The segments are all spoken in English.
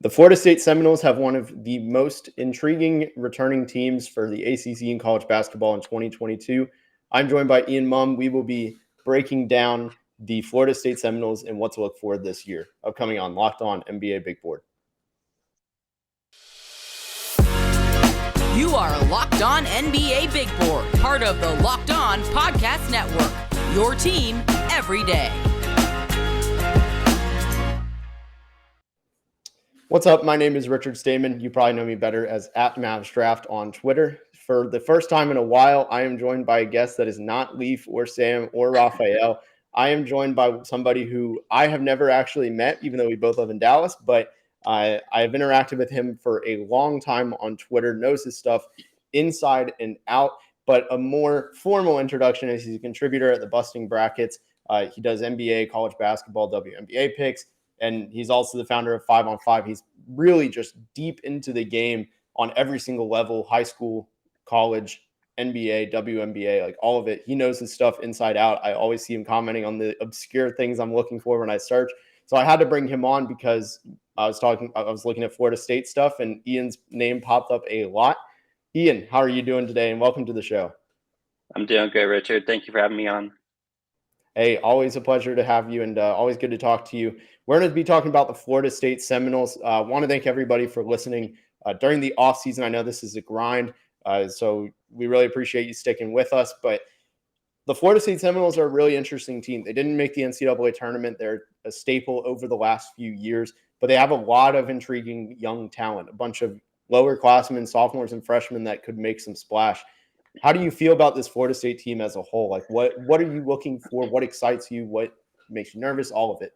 The Florida State Seminoles have one of the most intriguing returning teams for the ACC in college basketball in 2022. I'm joined by Ian Mumm. We will be breaking down the Florida State Seminoles and what to look for this year. Upcoming on Locked On NBA Big Board. You are Locked On NBA Big Board, part of the Locked On Podcast Network, your team every day. What's up? My name is Richard Stayman. You probably know me better as @MavsDraft on Twitter. For the first time in a while, I am joined by a guest that is not Leaf or Sam or Raphael. I am joined by somebody who I have never actually met, even though we both live in Dallas, but I have interacted with him for a long time on Twitter, knows his stuff inside and out, but a more formal introduction is he's a contributor at the Busting Brackets. He does NBA, college basketball, WNBA picks, and he's also the founder of 5 on 5. He's really just deep into the game on every single level, high school, college, NBA, WNBA, like all of it. He knows his stuff inside out. I always see him commenting on the obscure things I'm looking for when I search. So I had to bring him on because I was looking at Florida State stuff and Ian's name popped up a lot. Ian, how are you doing today? And welcome to the show. I'm doing great, Richard. Thank you for having me on. Hey, always a pleasure to have you and always good to talk to you. We're going to be talking about the Florida State Seminoles. I want to thank everybody for listening during the offseason. I know this is a grind, so we really appreciate you sticking with us. But the Florida State Seminoles are a really interesting team. They didn't make the NCAA tournament. They're a staple over the last few years, but they have a lot of intriguing young talent, a bunch of lower classmen, sophomores, and freshmen that could make some splash. How do you feel about this Florida State team as a whole? Like, what are you looking for? What excites you? What makes you nervous? All of it.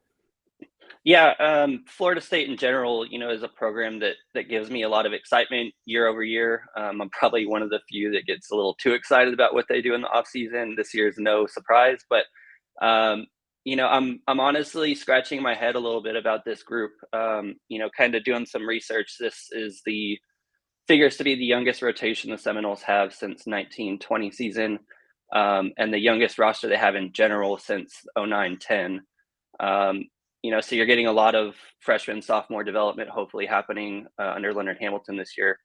Yeah, Florida State in general, is a program that gives me a lot of excitement year over year. I'm probably one of the few that gets a little too excited about what they do in the offseason. This year is no surprise, but I'm honestly scratching my head a little bit about this group. Kind of doing some research. This figures to be the youngest rotation the Seminoles have since 1920 season, and the youngest roster they have in general since 09-10. So you're getting a lot of freshman, sophomore development hopefully happening under Leonard Hamilton this year.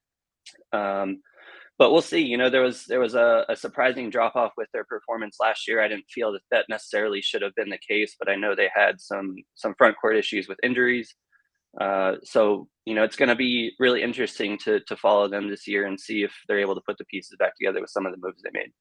But we'll see. There was a surprising drop off with their performance last year. I didn't feel that necessarily should have been the case, but I know they had some front court issues with injuries. So it's going to be really interesting to follow them this year and see if they're able to put the pieces back together with some of the moves they made.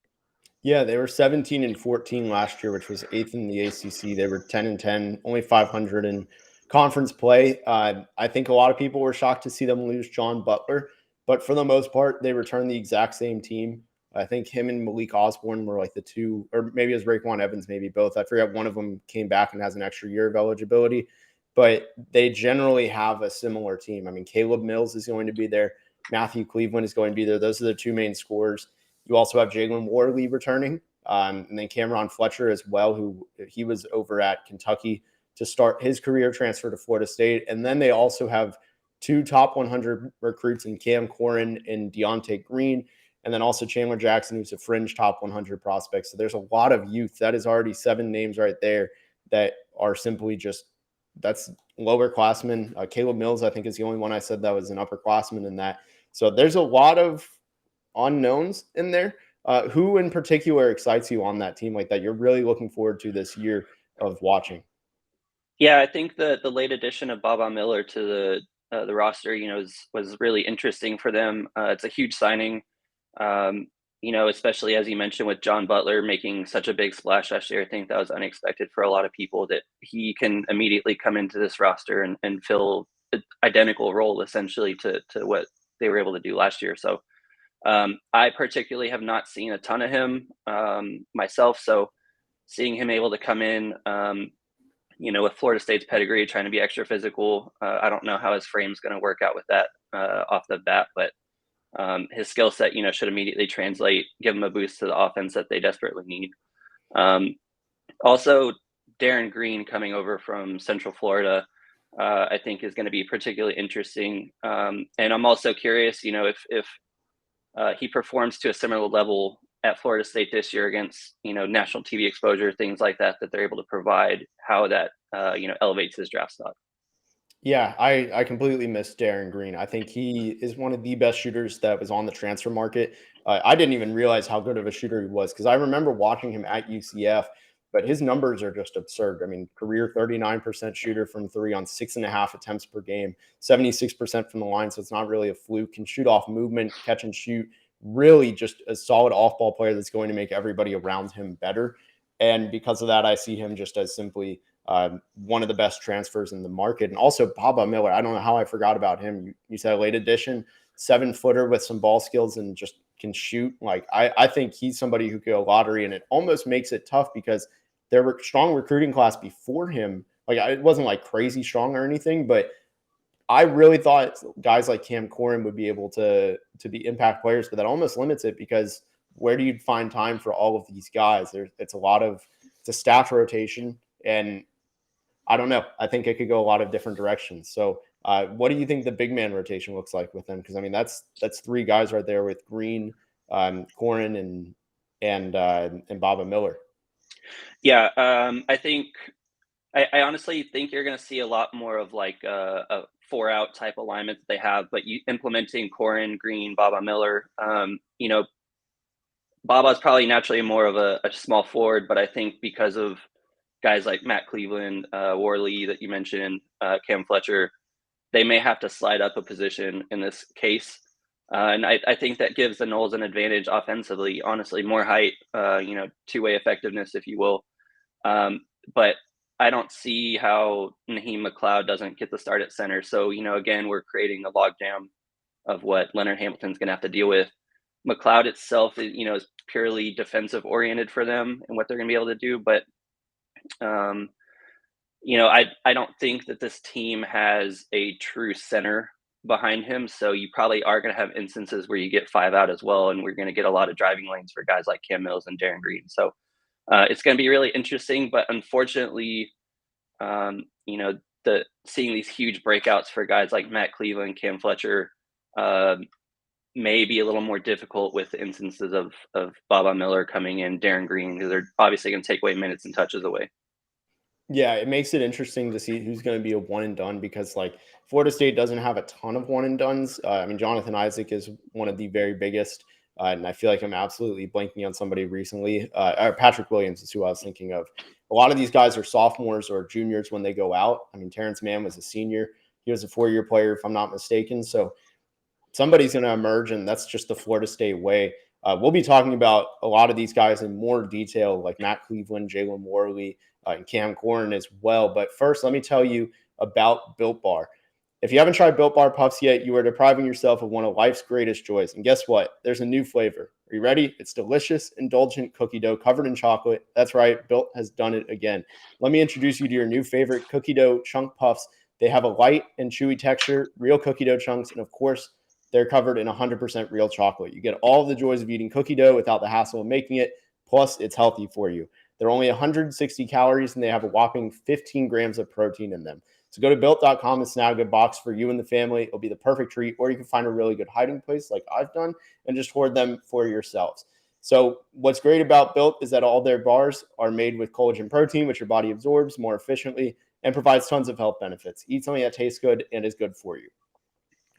Yeah, they were 17-14 last year, which was 8th in the ACC. They were 10-10, only 500 in conference play. I think a lot of people were shocked to see them lose John Butler, but for the most part, they returned the exact same team. I think him and Malik Osborne were like the two, or maybe it was Raekwon Evans, maybe both. I forget, one of them came back and has an extra year of eligibility, but they generally have a similar team. I mean, Caleb Mills is going to be there. Matthew Cleveland is going to be there. Those are the two main scorers. You also have Jalen Warley returning, and then Cameron Fletcher as well, who he was over at Kentucky to start his career, transfer to Florida State. And then they also have two top 100 recruits in Cam Corrin and Deontay Green, and then also Chandler Jackson, who's a fringe top 100 prospect. So there's a lot of youth. That is already 7 names right there that are simply just – that's lower classmen. Caleb Mills, I think, is the only one I said that was an upperclassman in that. So there's a lot of unknowns in there. Who in particular excites you on that team like that you're really looking forward to this year of watching? Yeah, I think the late addition of Baba Miller to the roster, was really interesting for them. It's a huge signing, especially as you mentioned with John Butler making such a big splash last year. I think that was unexpected for a lot of people that he can immediately come into this roster and fill an identical role essentially to what they were able to do last year. So I particularly have not seen a ton of him myself. So seeing him able to come in, with Florida State's pedigree, trying to be extra physical, I don't know how his frame's going to work out with that off the bat, but his skill set, should immediately translate, give him a boost to the offense that they desperately need. Also, Darren Green coming over from Central Florida, I think is going to be particularly interesting. And I'm also curious, if he performs to a similar level at Florida State this year against, national TV exposure, things like that they're able to provide, how that, elevates his draft stock. Yeah, I completely missed Darren Green. I think he is one of the best shooters that was on the transfer market. I didn't even realize how good of a shooter he was because I remember watching him at UCF, but his numbers are just absurd. I mean, career 39% shooter from three on 6.5 attempts per game, 76% from the line. So it's not really a fluke. Can shoot off movement, catch and shoot. Really just a solid off ball player that's going to make everybody around him better. And because of that, I see him just as simply one of the best transfers in the market. And also Baba Miller. I don't know how I forgot about him. You said a late addition, 7-footer with some ball skills and just can shoot. Like I think he's somebody who could go lottery, and it almost makes it tough because there were strong recruiting class before him. Like it wasn't like crazy strong or anything, but I really thought guys like Cam Corrin would be able to be impact players, but that almost limits it because where do you find time for all of these guys? It's a staff rotation, and I don't know. I think it could go a lot of different directions. So, what do you think the big man rotation looks like with them? Because I mean, that's three guys right there with Green, Corrin, and Baba Miller. Yeah, I honestly think you're going to see a lot more of like a 4-out type alignment that they have, but you implementing Corrin, Green, Baba Miller. Baba's probably naturally more of a small forward, but I think because of guys like Matt Cleveland, Warley that you mentioned, Cam Fletcher, they may have to slide up a position in this case. And I think that gives the Noles an advantage offensively, honestly, more height, two-way effectiveness, if you will. But I don't see how Naheem McLeod doesn't get the start at center. So, again, we're creating a logjam of what Leonard Hamilton's going to have to deal with. McLeod itself, is purely defensive oriented for them and what they're going to be able to do. But, I don't think that this team has a true center behind him. So you probably are going to have instances where you get 5 out as well. And we're going to get a lot of driving lanes for guys like Cam Mills and Darren Green. So it's going to be really interesting. But unfortunately, seeing these huge breakouts for guys like Matt Cleveland, Cam Fletcher, may be a little more difficult with instances of Baba Miller coming in, Darren Green, because they're obviously going to take away minutes and touches away. Yeah, it makes it interesting to see who's going to be a one and done because like Florida State doesn't have a ton of one and dones. I mean, Jonathan Isaac is one of the very biggest, and I feel like I'm absolutely blanking on somebody recently. Patrick Williams is who I was thinking of. A lot of these guys are sophomores or juniors when they go out. I mean, Terrence Mann was a senior. He was a 4-year player, if I'm not mistaken. So somebody's going to emerge, and that's just the Florida State way. We'll be talking about a lot of these guys in more detail, like Matt Cleveland, Jalen Morley, and Cam Corrin as well. But first, let me tell you about Built Bar. If you haven't tried Built Bar Puffs yet, you are depriving yourself of one of life's greatest joys. And guess what? There's a new flavor. Are you ready? It's delicious, indulgent cookie dough covered in chocolate. That's right. Built has done it again. Let me introduce you to your new favorite cookie dough chunk puffs. They have a light and chewy texture, real cookie dough chunks, and of course, they're covered in 100% real chocolate. You get all the joys of eating cookie dough without the hassle of making it. Plus, it's healthy for you. They're only 160 calories, and they have a whopping 15 grams of protein in them. So go to Built.com and snag a box for you and the family. It'll be the perfect treat, or you can find a really good hiding place like I've done and just hoard them for yourselves. So what's great about Built is that all their bars are made with collagen protein, which your body absorbs more efficiently and provides tons of health benefits. Eat something that tastes good and is good for you.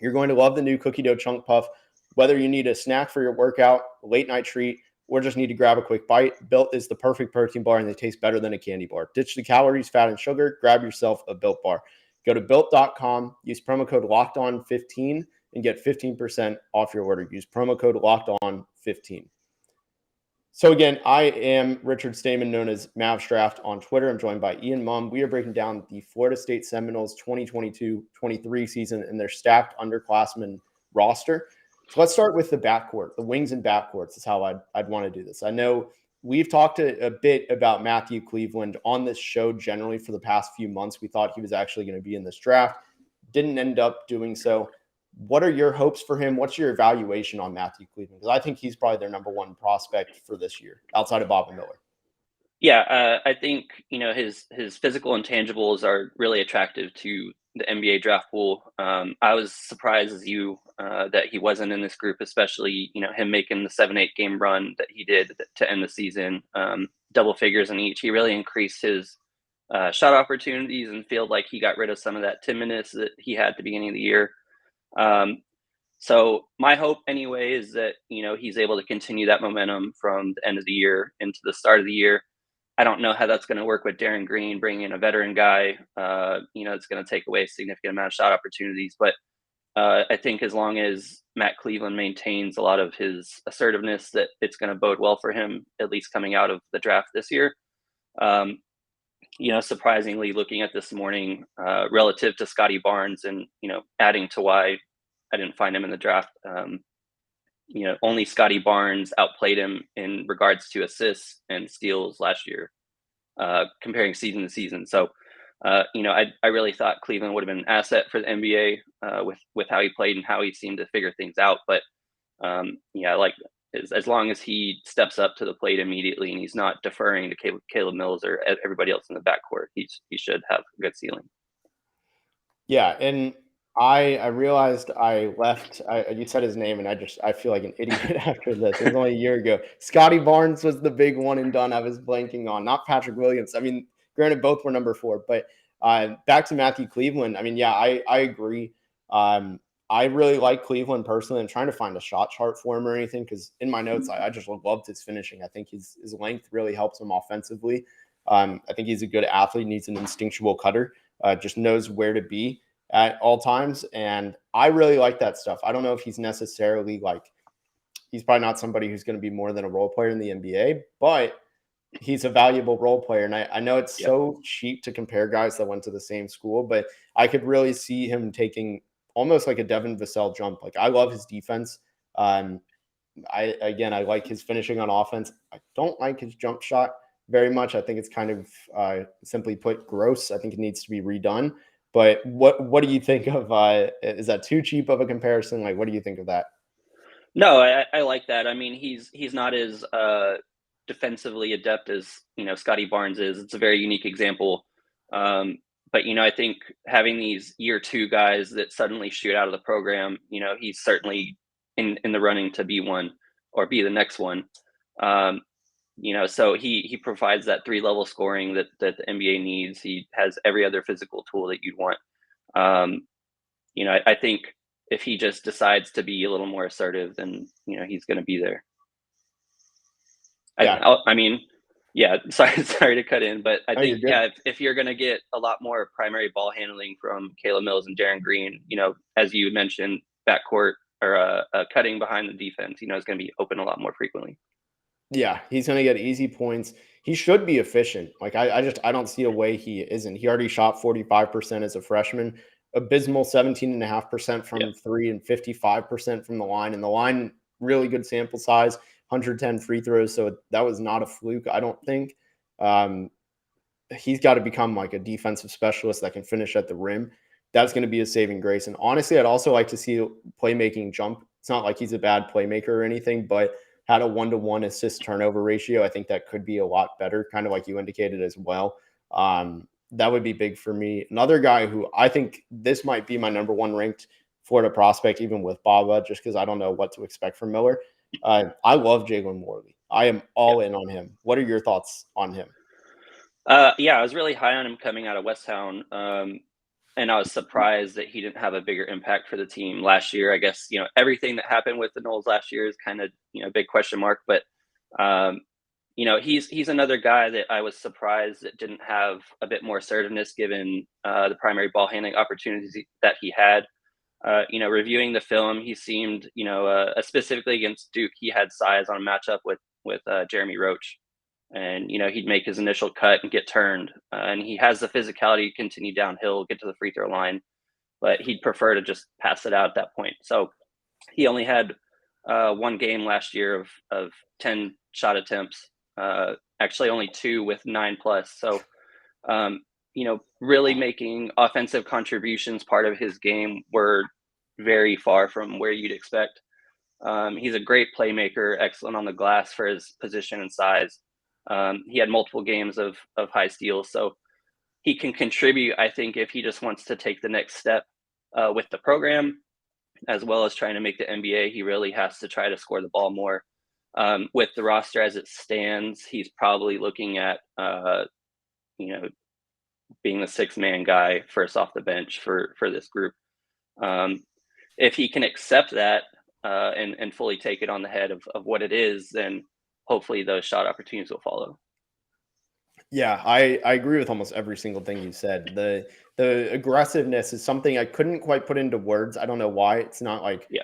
You're going to love the new cookie dough chunk puff. Whether you need a snack for your workout, a late night treat, or just need to grab a quick bite, Built is the perfect protein bar, and they taste better than a candy bar. Ditch the calories, fat, and sugar. Grab yourself a Built bar. Go to Built.com, use promo code LOCKEDON15, and get 15% off your order. Use promo code LOCKEDON15. So again, I am Richard Stayman, known as Mavs Draft on Twitter. I'm joined by Ian Mumm. We are breaking down the Florida State Seminoles 2022-23 season and their stacked underclassmen roster. So let's start with the backcourt, the wings and backcourts is how I'd want to do this. I know we've talked a bit about Matthew Cleveland on this show generally for the past few months. We thought he was actually going to be in this draft. Didn't end up doing so. What are your hopes for him? What's your evaluation on Matthew Cleveland? Because I think he's probably their number one prospect for this year, outside of Baba Miller. Yeah, I think his physical intangibles are really attractive to the NBA draft pool. I was surprised as you that he wasn't in this group, especially him making the 7-8 game run that he did to end the season, double figures in each. He really increased his shot opportunities and feel like he got rid of some of that timidness that he had at the beginning of the year. So my hope anyway is that, he's able to continue that momentum from the end of the year into the start of the year. I don't know how that's going to work with Darren Green, bringing in a veteran guy. It's going to take away a significant amount of shot opportunities. But I think as long as Matt Cleveland maintains a lot of his assertiveness, that it's going to bode well for him, at least coming out of the draft this year. Surprisingly, looking at this morning relative to Scotty Barnes and, adding to why I didn't find him in the draft, only Scotty Barnes outplayed him in regards to assists and steals last year, comparing season to season. So, I really thought Cleveland would have been an asset for the NBA with how he played and how he seemed to figure things out. But as long as he steps up to the plate immediately and he's not deferring to Caleb Mills or everybody else in the backcourt, he should have a good ceiling. Yeah, and I realized I left. You said his name, and I feel like an idiot after this. It was only a year ago. Scotty Barnes was the big one and done. I was blanking on, not Patrick Williams. I mean, granted, both were number 4, but back to Matthew Cleveland. I mean, yeah, I agree. I really like Cleveland personally. I'm trying to find a shot chart for him or anything because in my notes, I just loved his finishing. I think his length really helps him offensively. I think he's a good athlete. Needs an instinctual cutter. Just knows where to be at all times. And I really like that stuff. I don't know if he's necessarily he's probably not somebody who's going to be more than a role player in the NBA, but he's a valuable role player. And I know it's so cheap to compare guys that went to the same school, but I could really see him taking almost like a Devin Vassell jump. Like, I love his defense. I like his finishing on offense. I don't like his jump shot very much. I think it's kind of simply put gross. I think it needs to be redone. But what do you think of? Is that too cheap of a comparison? Like, what do you think of that? No, I like that. I mean, he's not as defensively adept as Scotty Barnes is. It's a very unique example. But I think having these year 2 guys that suddenly shoot out of the program, he's certainly in the running to be one or be the next one. So he provides that 3-level scoring that the NBA needs. He has every other physical tool that you'd want. I think if he just decides to be a little more assertive, then he's going to be there. Yeah. Sorry to cut in, but I think if you're going to get a lot more primary ball handling from Caleb Mills and Darren Green, as you mentioned, backcourt or cutting behind the defense, is going to be open a lot more frequently. Yeah, he's going to get easy points. He should be efficient. Like, I don't see a way he isn't. He already shot 45% as a freshman, abysmal 17.5% from 3 and 55% from the line. And the line, really good sample size, 110 free throws. So that was not a fluke, I don't think. He's got to become like a defensive specialist that can finish at the rim. That's going to be a saving grace. And honestly, I'd also like to see playmaking jump. It's not like he's a bad playmaker or anything, but had a 1-to-1 assist turnover ratio. I think that could be a lot better, kind of like you indicated as well. That would be big for me. Another guy who I think this might be my number 1 ranked Florida prospect, even with Baba, just because I don't know what to expect from Miller. I love Jalen Morley. I am all in on him. What are your thoughts on him? I was really high on him coming out of Westtown. And I was surprised that he didn't have a bigger impact for the team last year. I guess, everything that happened with the Noles last year is kind of, big question mark. But, he's another guy that I was surprised that didn't have a bit more assertiveness given the primary ball handling opportunities that he had. Reviewing the film, he seemed, specifically against Duke, he had size on a matchup with Jeremy Roach. And, he'd make his initial cut and get turned. And he has the physicality to continue downhill, get to the free throw line, but he'd prefer to just pass it out at that point. So he only had 1 game last year of 10 shot attempts, actually only 2 with 9+. So, really making offensive contributions part of his game were very far from where you'd expect. He's a great playmaker, excellent on the glass for his position and size. He had multiple games of high steals, so he can contribute, I think, if he just wants to take the next step with the program, as well as trying to make the NBA. He really has to try to score the ball more. With the roster as it stands, he's probably looking at, being the 6-man guy first off the bench for this group. If he can accept that and fully take it on the head of what it is, then hopefully those shot opportunities will follow. Yeah, I agree with almost every single thing you said. The aggressiveness is something I couldn't quite put into words. I don't know why. It's not like Yeah.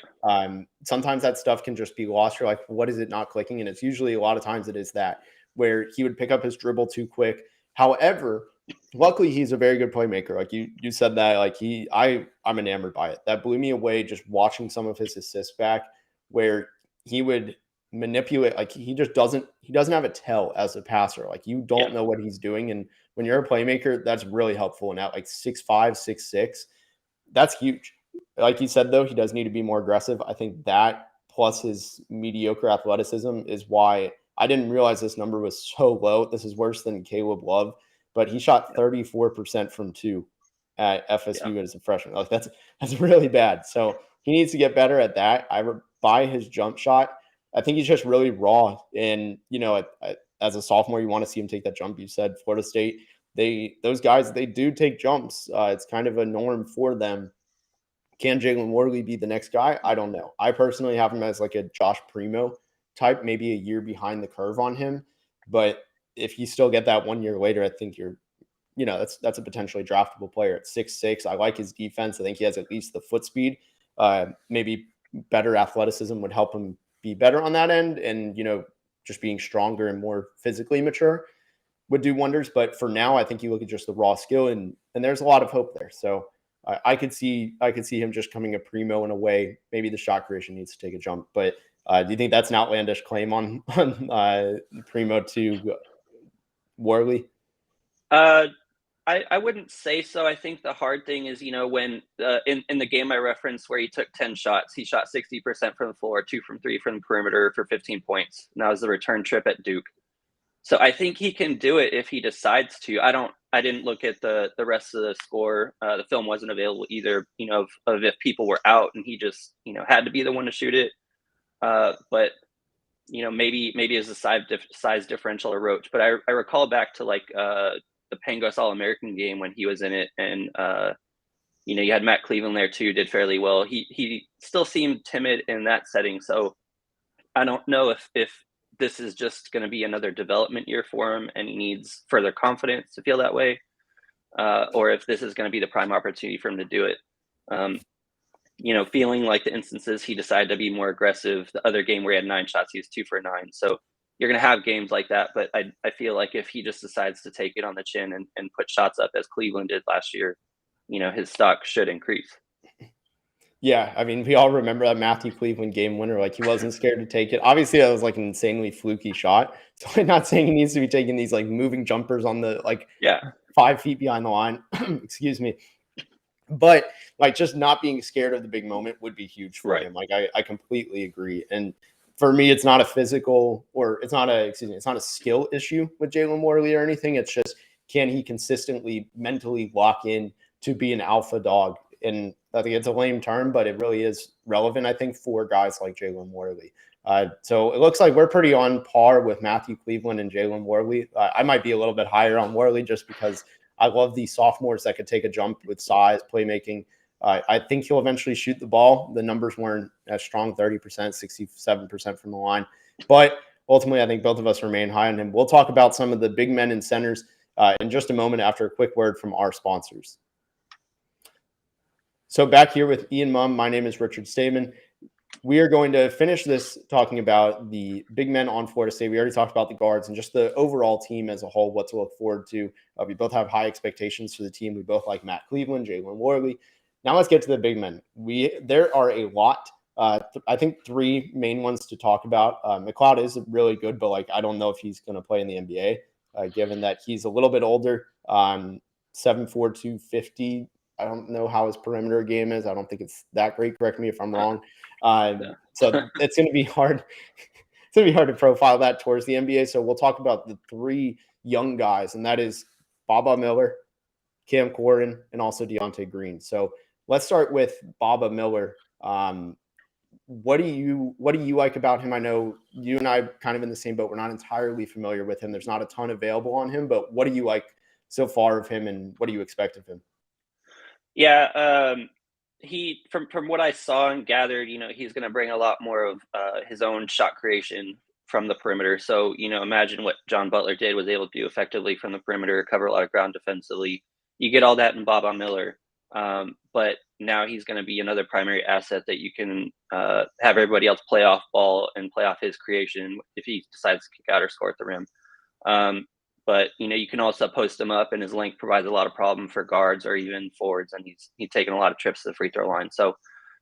sometimes that stuff can just be lost. You're like, what is it not clicking? And it's usually a lot of times it is that where he would pick up his dribble too quick. However, luckily he's a very good playmaker. Like you said that, like I'm enamored by it. That blew me away just watching some of his assists back where he would manipulate, like he doesn't have a tell as a passer. Like you don't Yeah. know what he's doing. And when you're a playmaker, that's really helpful. And at like 6'5", 6'6", that's huge. Like you said, though, he does need to be more aggressive. I think that plus his mediocre athleticism is why I didn't realize this number was so low. This is worse than Caleb Love, but he shot 34% from two at FSU as a freshman. Like that's really bad. So he needs to get better at that. Buy his jump shot. I think he's just really raw. And, as a sophomore, you want to see him take that jump. You said Florida State, those guys, they do take jumps. It's kind of a norm for them. Can Jalen Warley be the next guy? I don't know. I personally have him as like a Josh Primo type, maybe a year behind the curve on him. But if you still get that 1 year later, I think that's a potentially draftable player at 6'6". I like his defense. I think he has at least the foot speed. Maybe better athleticism would help him be better on that end. And, just being stronger and more physically mature would do wonders. But for now, I think you look at just the raw skill and there's a lot of hope there. So I could see him just coming a primo in a way. Maybe the shot creation needs to take a jump. But do you think that's an outlandish claim on Primo to Warley? I wouldn't say so. I think the hard thing is, when in the game I referenced where he took 10 shots, he shot 60% from the floor, 2 from 3 from the perimeter for 15 points. And that was the return trip at Duke. So I think he can do it if he decides to. I didn't look at the rest of the score. The film wasn't available either, of if people were out and he just, had to be the one to shoot it. But maybe as a size differential or Roach. But I recall back to like the Pangos All-American game when he was in it, and you had Matt Cleveland there too, did fairly well. He still seemed timid in that setting, so I don't know if this is just going to be another development year for him and he needs further confidence to feel that way, or if this is going to be the prime opportunity for him to do it. Feeling like the instances he decided to be more aggressive, the other game where he had 9 shots, he was 2 for 9. So you're going to have games like that. But I feel like if he just decides to take it on the chin and put shots up as Cleveland did last year, his stock should increase. Yeah, I mean, we all remember that Matthew Cleveland game winner. Like, he wasn't scared to take it. Obviously, that was like an insanely fluky shot. So I'm not saying he needs to be taking these like moving jumpers on the 5 feet behind the line. Excuse me. But like just not being scared of the big moment would be huge for him. Like I completely agree. And for me, it's not a physical or it's not a skill issue with Jalen Morley or anything. It's just, can he consistently mentally lock in to be an alpha dog? And I think it's a lame term, but it really is relevant, I think, for guys like Jalen Morley. So it looks like we're pretty on par with Matthew Cleveland and Jalen Morley. I might be a little bit higher on Morley just because I love these sophomores that could take a jump with size, playmaking. I think he'll eventually shoot the ball. The numbers weren't as strong, 30%, 67% from the line. But ultimately, I think both of us remain high on him. We'll talk about some of the big men and centers in just a moment after a quick word from our sponsors. So back here with Ian Mumm, my name is Richard Stayman. We are going to finish this talking about the big men on Florida State. We already talked about the guards and just the overall team as a whole, what to look forward to. We both have high expectations for the team. We both like Matt Cleveland, Jalen Warley. Now let's get to the big men. There are a lot. I think 3 main ones to talk about. McLeod is really good, but I don't know if he's going to play in the NBA, given that he's a little bit older. 7'4", 250. I don't know how his perimeter game is. I don't think it's that great. Correct me if I'm wrong. So it's going to be hard. It's going to be hard to profile that towards the NBA. So we'll talk about the 3 young guys, and that is Baba Miller, Cam Corrin, and also Deontay Green. So let's start with Baba Miller. What do you like about him? I know you and I kind of in the same boat. We're not entirely familiar with him. There's not a ton available on him, but what do you like so far of him, and what do you expect of him? Yeah, he from what I saw and gathered, he's going to bring a lot more of his own shot creation from the perimeter. So, imagine what John Butler did, was able to do effectively from the perimeter, cover a lot of ground defensively. You get all that in Baba Miller, but now he's going to be another primary asset that you can have everybody else play off ball and play off his creation if he decides to kick out or score at the rim. But you can also post him up, and his length provides a lot of problem for guards or even forwards, and he's taken a lot of trips to the free throw line. So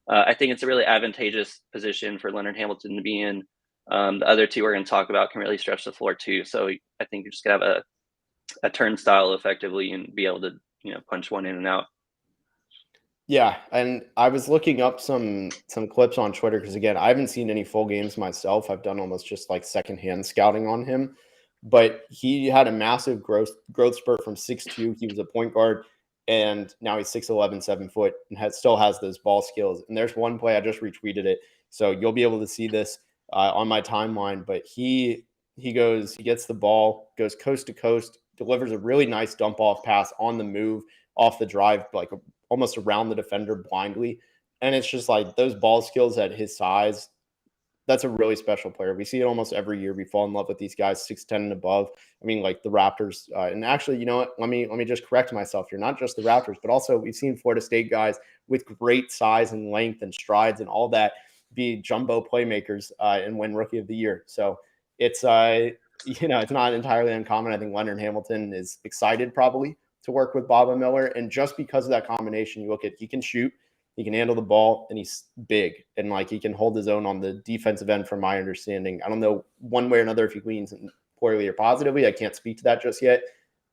I think it's a really advantageous position for Leonard Hamilton to be in. The other two we're going to talk about can really stretch the floor too. So I think you're just going to have a turnstile effectively and be able to punch one in and out. Yeah, and I was looking up some clips on Twitter because, again, I haven't seen any full games myself. I've done almost just like secondhand scouting on him. But he had a massive growth spurt from 6'2". He was a point guard, and now he's 6'11", 7 foot, and still has those ball skills. And there's one play, I just retweeted it, so you'll be able to see this on my timeline. But he gets the ball, goes coast to coast, delivers a really nice dump off pass on the move, off the drive, like almost around the defender blindly. And it's just like those ball skills at his size. That's a really special player. We see it almost every year. We fall in love with these guys 6'10" and above. I mean, like the Raptors. And actually, you know what? Let me just correct myself. You're not just the Raptors, but also we've seen Florida State guys with great size and length and strides and all that be jumbo playmakers and win Rookie of the Year. So it's it's not entirely uncommon. I think Leonard Hamilton is excited probably to work with Baba Miller, and just because of that combination, you look at, he can shoot, he can handle the ball, and he's big, and like he can hold his own on the defensive end from my understanding. I don't know one way or another if he leans poorly or positively. I can't speak to that just yet,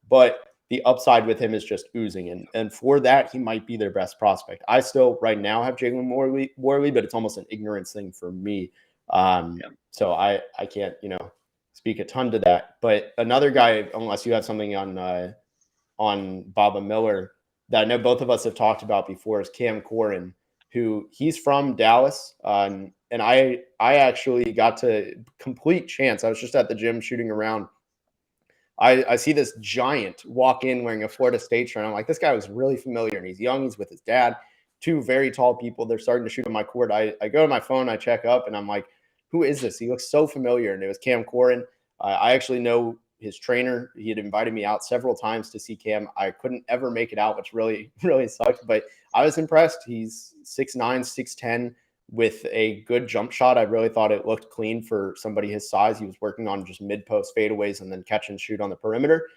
but the upside with him is just oozing, and for that, he might be their best prospect. I still right now have Jalen Morley, but it's almost an ignorance thing for me. So I can't speak a ton to that. But another guy, unless you have something on Baba Miller that I know both of us have talked about before, is Cam Corrin, who he's from Dallas. And I actually got to complete chance. I was just at the gym shooting around. I see this giant walk in wearing a Florida State shirt. I'm like, this guy was really familiar, and he's young. He's with his dad, two very tall people. They're starting to shoot on my court. I go to my phone, I check up, and I'm like, who is this? He looks so familiar. And it was Cam Corrin. I actually know his trainer. He had invited me out several times to see Cam. I couldn't ever make it out, which really, really sucked, but I was impressed. He's 6'9", 6'10", with a good jump shot. I really thought it looked clean for somebody his size. He was working on just mid-post fadeaways and then catch and shoot on the perimeter.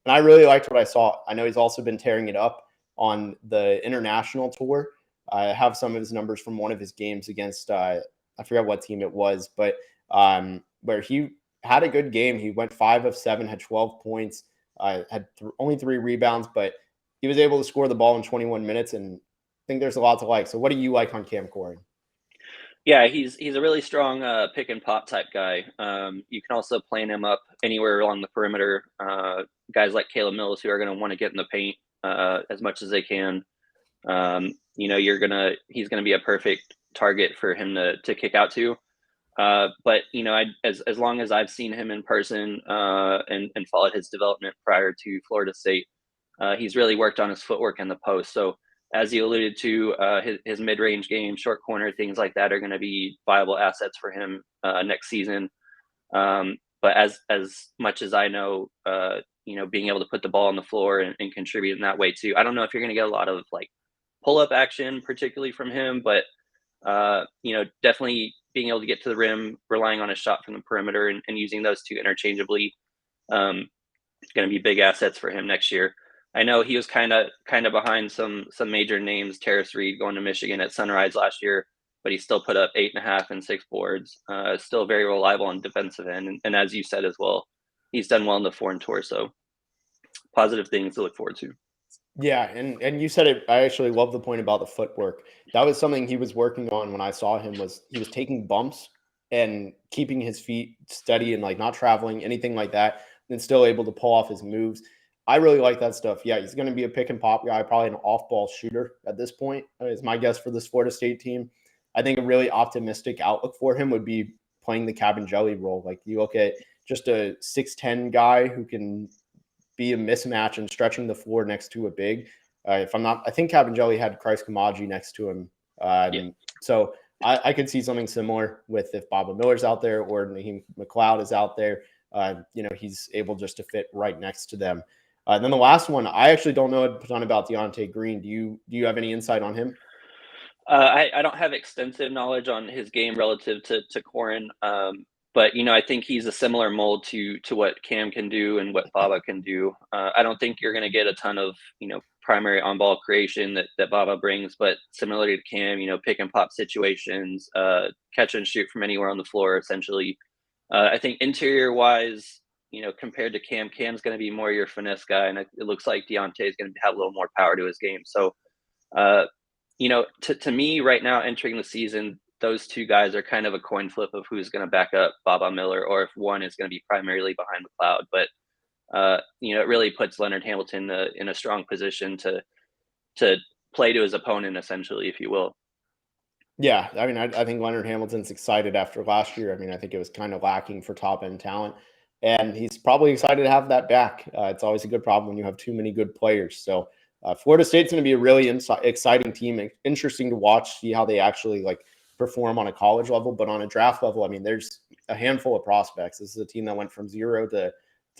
And I really liked what I saw. I know he's also been tearing it up on the international tour. I have some of his numbers from one of his games against, I forgot what team it was, but where he had a good game. He went 5 of 7, had 12 points, had only 3 rebounds, but he was able to score the ball in 21 minutes, and I think there's a lot to like. So what do you like on Cam Corrin? Yeah, he's a really strong pick and pop type guy. You can also plane him up anywhere along the perimeter. Guys like Caleb Mills, who are going to want to get in the paint as much as they can. He's going to be a perfect target for him to kick out to. But as long as I've seen him in person and followed his development prior to Florida State, he's really worked on his footwork in the post. So as you alluded to, his mid-range game, short corner, things like that are going to be viable assets for him next season. But as much as I know, being able to put the ball on the floor and contribute in that way too. I don't know if you're going to get a lot of like pull-up action, particularly from him, but definitely being able to get to the rim, relying on his shot from the perimeter, and using those two interchangeably, going to be big assets for him next year. I know he was kind of behind some major names, Terrace Reed going to Michigan at Sunrise last year, but he still put up 8.5 and 6 boards. Still very reliable on defensive end, and as you said as well, he's done well in the foreign tour. So positive things to look forward to. Yeah, and you said it. I actually love the point about the footwork. That was something he was working on when I saw him. Was he was taking bumps and keeping his feet steady and like not traveling, anything like that, and still able to pull off his moves. I really like that stuff. Yeah, he's going to be a pick and pop guy, probably an off-ball shooter at this point, is my guess for this Florida State team. I think a really optimistic outlook for him would be playing the Cabin Jelly role. Like you look at just a 6'10" guy who can be a mismatch and stretching the floor next to a big. If I'm not, I think Kabengele had Christ Kamaji next to him. So I could see something similar with if Baba Miller's out there or Naheem McLeod is out there. He's able just to fit right next to them. And then the last one, I actually don't know a ton about Deontay Green. Do you have any insight on him? I don't have extensive knowledge on his game relative to Corrin, but I think he's a similar mold to what Cam can do and what Baba can do. I don't think you're going to get a ton of primary on ball creation that Baba brings, but similarly to Cam, pick and pop situations, catch and shoot from anywhere on the floor. Essentially, I think interior wise, compared to Cam's going to be more your finesse guy, and it looks like Deontay is going to have a little more power to his game. So. To me right now entering the season, those two guys are kind of a coin flip of who's going to back up Baba Miller or if one is going to be primarily behind McLeod. But, it really puts Leonard Hamilton in a strong position to play to his opponent, essentially, if you will. Yeah, I mean, I think Leonard Hamilton's excited after last year. I mean, I think it was kind of lacking for top-end talent, and he's probably excited to have that back. It's always a good problem when you have too many good players. So Florida State's going to be a really exciting team. Interesting to watch, see how they actually perform on a college level, but on a draft level, I mean, there's a handful of prospects. This is a team that went from 0 to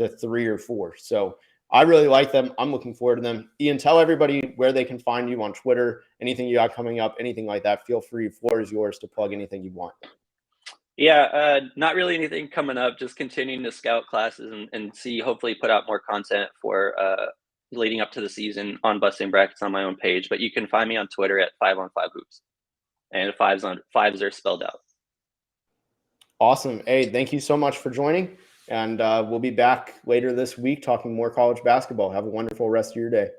3 or 4. So I really like them. I'm looking forward to them. Ian, tell everybody where they can find you on Twitter, anything you got coming up, anything like that. Feel free. Floor is yours to plug anything you want. Yeah, not really anything coming up. Just continuing to scout classes and see, hopefully put out more content for leading up to the season on Busting Brackets on my own page. But you can find me on Twitter at 5on5hoops, and fives are spelled out. Awesome. Hey, thank you so much for joining. And we'll be back later this week talking more college basketball. Have a wonderful rest of your day.